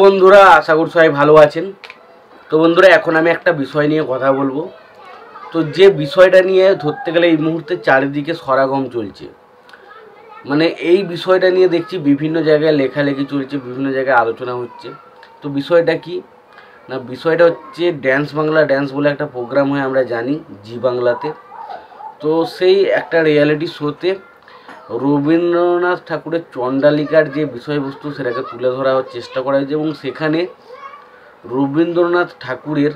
বন্ধুরা আশা করি সবাই ভালো আছেন। তো বন্ধুরা এখন আমি একটা বিষয় নিয়ে কথা বলবো। তো যে বিষয়টা নিয়ে ধরতে গেলে এই মুহূর্তে চারিদিকে সরাগম চলছে, মানে এই বিষয়টা নিয়ে দেখছি বিভিন্ন জায়গায় লেখালেখি চলছে, বিভিন্ন জায়গায় আলোচনা হচ্ছে। তো বিষয়টা কি না, বিষয়টা হচ্ছে ড্যান্স বাংলা ড্যান্স বলে একটা প্রোগ্রাম হয়, আমরা জানি জি বাংলাতে। তো সেই একটা রিয়ালিটি শোতে রবীন্দ্রনাথ ঠাকুরের চণ্ডালিকার যে বিষয়বস্তু সেটাকে তুলে ধরার চেষ্টা করা হয়েছে, এবং সেখানে রবীন্দ্রনাথ ঠাকুরের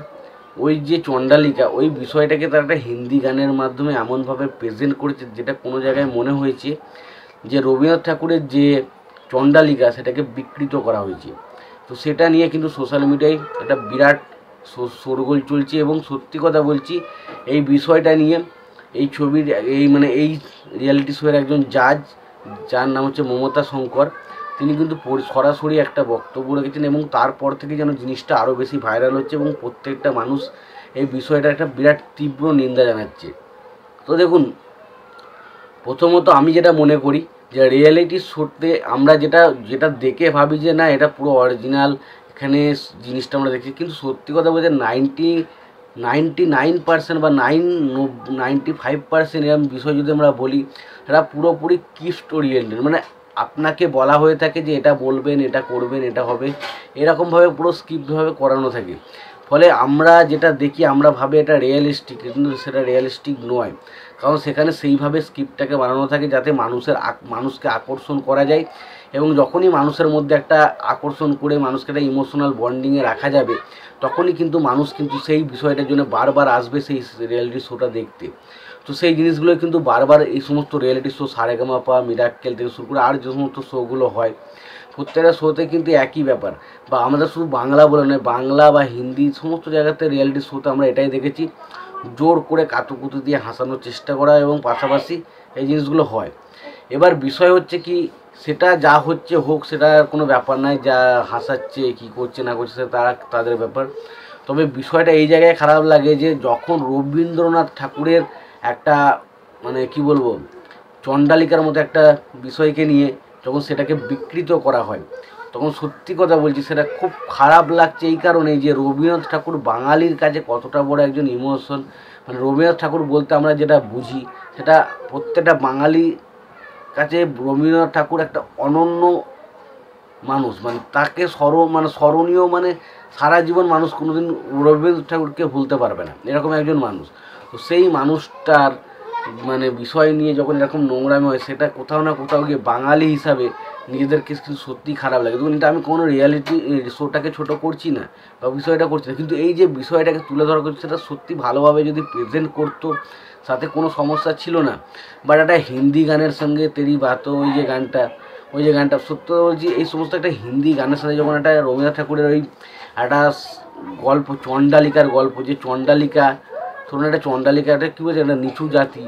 ওই যে চণ্ডালিকা ওই বিষয়টাকে তারা একটা হিন্দি গানের মাধ্যমে এমনভাবে প্রেজেন্ট করেছে, যেটা কোনো জায়গায় মনে হয়েছে যে রবীন্দ্রনাথ ঠাকুরের যে চণ্ডালিকা সেটাকে বিকৃত করা হয়েছে। তো সেটা নিয়ে কিন্তু সোশ্যাল মিডিয়ায় একটা বিরাট শোরগোল চলছে, এবং সত্যি কথা বলছি এই বিষয়টা নিয়ে এই ছবির এই রিয়ালিটি শোয়ের একজন জাজ, যার নাম হচ্ছে মমতা শঙ্কর, তিনি কিন্তু সরাসরি একটা বক্তব্য রেখেছেন, এবং তারপর থেকে যেন জিনিসটা আরও বেশি ভাইরাল হচ্ছে এবং প্রত্যেকটা মানুষ এই বিষয়টার একটা বিরাট তীব্র নিন্দা জানাচ্ছে। তো দেখুন, প্রথমত আমি যেটা মনে করি যে রিয়েলিটি শোতে আমরা যেটা দেখে ভাবি যে না এটা পুরো অরিজিনাল, এখানে জিনিসটা আমরা দেখি, কিন্তু সত্যি কথা বলতে 99% বা 95% এরকম বিষয় যদি আমরা বলি, এটা পুরোপুরি স্ক্রিপ্ট ওরিয়েন্টেড। মানে আপনাকে বলা হয়ে থাকে যে এটা বলবেন, এটা করবেন, এটা হবে, এরকমভাবে পুরো স্ক্রিপ্টভাবে করানো থাকে। ফলে আমরা যেটা দেখি আমরা ভাবি এটা রিয়েলিস্টিক, কিন্তু সেটা রিয়েলিস্টিক নয়, কারণ সেখানে সেইভাবে স্ক্রিপ্টটাকে বানানো থাকে যাতে মানুষকে আকর্ষণ করা যায়, এবং যখনই মানুষের মধ্যে একটা আকর্ষণ করে মানুষকে একটা ইমোশনাল বন্ডিংয়ে রাখা যাবে, তখনই কিন্তু মানুষ কিন্তু সেই বিষয়টার জন্য বারবার আসবে সেই রিয়েলিটি শোটা দেখতে। তো সেই জিনিসগুলো কিন্তু বারবার এই সমস্ত রিয়েলিটি শো সারেগামাপা, মিরাক্কেল থেকে শুরু করে আর যে সমস্ত শোগুলো হয়, প্রত্যেকটা শোতে কিন্তু একই ব্যাপার। বা আমাদের শুধু বাংলা বলে নয়, বাংলা বা হিন্দি সমস্ত জায়গাতে রিয়েলিটি শোতে আমরা এটাই দেখেছি, জোর করে কাতুকুতু দিয়ে হাসানোর চেষ্টা করা, এবং পাশাপাশি এই জিনিসগুলো হয়। এবার বিষয় হচ্ছে কি, সেটা যা হচ্ছে হোক, সেটা কোনো ব্যাপার নয়, যা হাসাচ্ছে কী করছে না করছে সেটা তাদের ব্যাপার। তবে বিষয়টা এই জায়গায় খারাপ লাগে যে যখন রবীন্দ্রনাথ ঠাকুরের একটা কি বলবো চণ্ডালিকার মতো একটা বিষয়কে নিয়ে যখন সেটাকে বিকৃত করা হয়, তখন সত্যি কথা বলছি সেটা খুব খারাপ লাগছে। এই কারণেই যে রবীন্দ্রনাথ ঠাকুর বাঙালির কাছে কতটা বড় একজন ইমোশন, রবীন্দ্রনাথ ঠাকুর বলতে আমরা যেটা বুঝি সেটা প্রত্যেকটা বাঙালি কাছে রবীন্দ্রনাথ ঠাকুর একটা অনন্য মানুষ, তাকে স্মরণীয়, সারা জীবন মানুষ কোনোদিন রবীন্দ্রনাথ ঠাকুরকে ভুলতে পারবে না, এরকম একজন মানুষ। তো সেই মানুষটার বিষয় নিয়ে যখন এরকম নোংরামি হয়, সেটা কোথাও না কোথাও গিয়ে বাঙালি হিসাবে নিজেদেরকে কিন্তু সত্যিই খারাপ লাগে। দেখুন, এটা আমি কোনো রিয়ালিটি শোটাকে ছোটো করছি না বা বিষয়টা করছি না, কিন্তু এই যে বিষয়টাকে তুলে ধরা করছে সেটা সত্যি ভালোভাবে যদি প্রেজেন্ট করতো, সাথে কোনো সমস্যা ছিল না। বাট একটা হিন্দি গানের সঙ্গে তেরি বাতো ওই যে গানটা সত্য বলছি, এই সমস্ত একটা হিন্দি গানের সাথে যখন একটা রবীন্দ্রনাথ ঠাকুরের ওই একটা গল্প, চণ্ডালিকার গল্প, যে চণ্ডালিকা ধরুন একটা চণ্ডালিকাটা কী বলছে, একটা নিচু জাতি,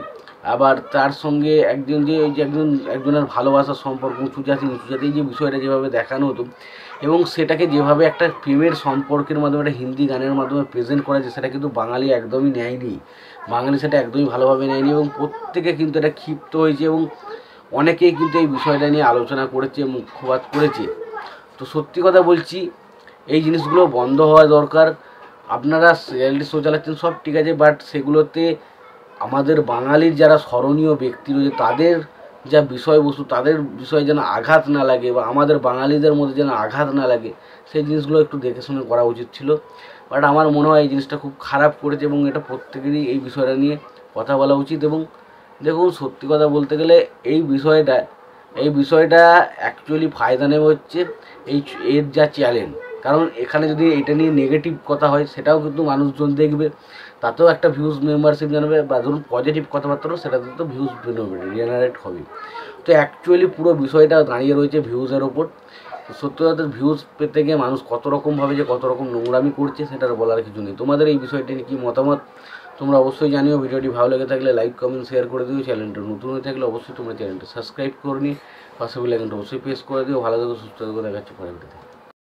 আবার তার সঙ্গে একজনের ভালোবাসার সম্পর্ক, উঁচু জাতি নিচু জাতি, এই যে বিষয়টা যেভাবে দেখানো হতো, এবং সেটাকে যেভাবে একটা প্রেমের সম্পর্কের মাধ্যমে একটা হিন্দি গানের মাধ্যমে প্রেজেন্ট করা যায়, সেটা কিন্তু বাঙালি একদমই নেয়নি। বাঙালি সেটা একদমই ভালোভাবে নেয়নি, এবং প্রত্যেকে কিন্তু এটা ক্ষিপ্ত হয়েছে, এবং অনেকেই কিন্তু এই বিষয়টা নিয়ে আলোচনা করেছে, মুখ্যপাত করেছে। তো সত্যি কথা বলছি, এই জিনিসগুলো বন্ধ হওয়া দরকার। আপনারা রিয়েলিটি শো চালাচ্ছেন সব ঠিক আছে, বাট সেগুলোতে আমাদের বাঙালির যারা স্মরণীয় ব্যক্তি রয়েছে তাদের যা বিষয়বস্তু, তাদের বিষয়ে যেন আঘাত না লাগে, বা আমাদের বাঙালিদের মধ্যে যেন আঘাত না লাগে, সেই জিনিসগুলো একটু দেখে শুনে করা উচিত ছিল। বাট আমার মনে হয় এই জিনিসটা খুব খারাপ করেছে, এবং এটা প্রত্যেকেরই এই বিষয়টা নিয়ে কথা বলা উচিত। এবং দেখুন, সত্যি কথা বলতে গেলে এই বিষয়টা অ্যাকচুয়ালি ফায়দা নেবে হচ্ছে এর যা চ্যালেঞ্জ, কারণ এখানে যদি এটা নিয়ে নেগেটিভ কথা হয় সেটাও কিন্তু মানুষজন দেখবে, তাতেও একটা ভিউজ মেম্বারশিপ জানাবে, বা ধরুন পজিটিভ কথাবার্তাও সেটাতে তো ভিউজ জেনারেট হবে। তো অ্যাকচুয়ালি পুরো বিষয়টা দাঁড়িয়ে রয়েছে ভিউজের ওপর। সত্যি কথা, ভিউজ পেতে গিয়ে মানুষ কত রকমভাবে যে কত রকম নোংরামি করছে সেটার বলার কিছু নেই। তোমাদের এই বিষয়টি নিয়ে কী মতামত তোমরা অবশ্যই জানিও। ভিডিওটি ভালো লেগে থাকলে লাইক, কমেন্ট, শেয়ার করে দিও। চ্যানেলটা নতুন হয়ে থাকলে অবশ্যই তোমরা চ্যানেলটা সাবস্ক্রাইব করে নিয়ে পাশে বেল আইকনটা অবশ্যই প্রেস করে দিও। ভালো থেকো, সুস্থ থেকো, দেখাচ্ছি পরের ভিডিওতে।